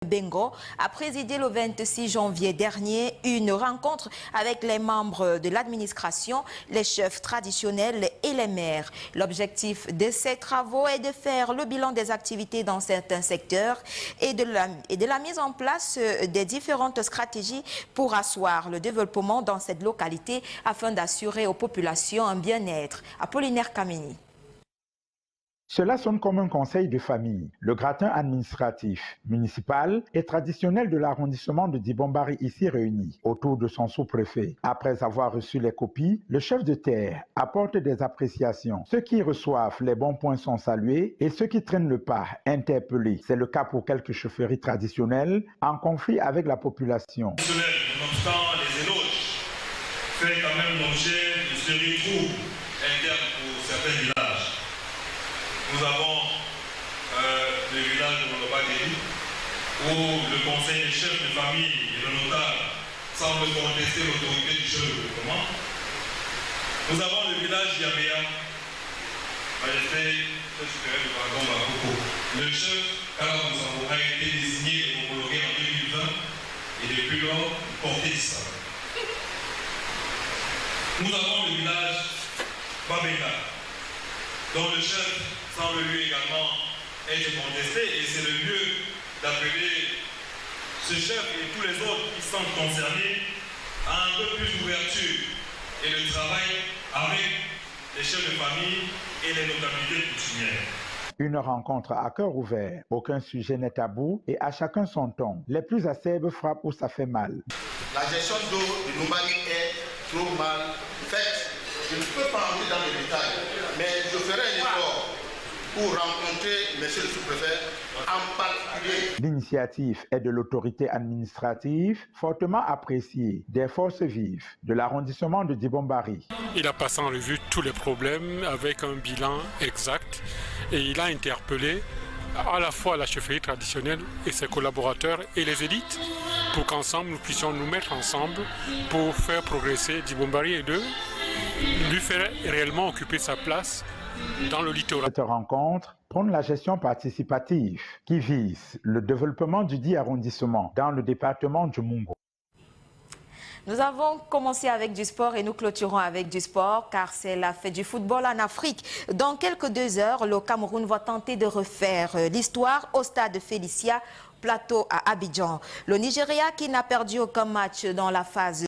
Bengo a présidé le 26 janvier dernier une rencontre avec les membres de l'administration, les chefs traditionnels et les maires. L'objectif de ces travaux est de faire le bilan des activités dans certains secteurs et de la mise en place des différentes stratégies pour asseoir le développement dans cette localité afin d'assurer aux populations un bien-être. Apollinaire Kameni. Cela sonne comme un conseil de famille. Le gratin administratif, municipal et traditionnel de l'arrondissement de Dibombari ici réuni autour de son sous-préfet. Après avoir reçu les copies, le chef de terre apporte des appréciations. Ceux qui reçoivent les bons points sont salués et ceux qui traînent le pas interpellés. C'est le cas pour quelques chaufferies traditionnelles en conflit avec la population. Nonobstant les éloges, fait quand même l'objet de ce retrouve interne pour certains villages. Nous avons le village de Monobagéry où le conseil des chefs de famille et le notable semble contester l'autorité du chef de développement. Nous avons le village d'Yabéa, Majesté, chef supérieur du pardon Bakoko. Le chef Kalamoussamo a été désigné et homologué en 2020 et depuis lors porté disparu. Nous avons le village Babeka, dont le chef semble lui également être contesté et c'est le lieu d'appeler ce chef et tous les autres qui sont concernés à un peu plus d'ouverture et de travail avec les chefs de famille et les notabilités coutumières. Une rencontre à cœur ouvert, aucun sujet n'est tabou et à chacun son ton. Les plus acerbes frappent où ça fait mal. La gestion d'eau de Numbari est trop mal faite. Je ne peux pas entrer dans les détails, mais je ferai un effort pour rencontrer M. le sous-préfet en particulier. L'initiative est de l'autorité administrative, fortement appréciée des forces vives de l'arrondissement de Dibombari. Il a passé en revue tous les problèmes avec un bilan exact et il a interpellé à la fois la chefferie traditionnelle et ses collaborateurs et les élites pour qu'ensemble nous puissions nous mettre ensemble pour faire progresser Dibombari et de lui faire réellement occuper sa place dans le littoral. Cette rencontre prône la gestion participative qui vise le développement du dit arrondissement dans le département du Mungo. Nous avons commencé avec du sport et nous clôturons avec du sport car c'est la fête du football en Afrique. Dans quelques 2 heures, le Cameroun va tenter de refaire l'histoire au stade Félicia, plateau à Abidjan. Le Nigeria qui n'a perdu aucun match dans la phase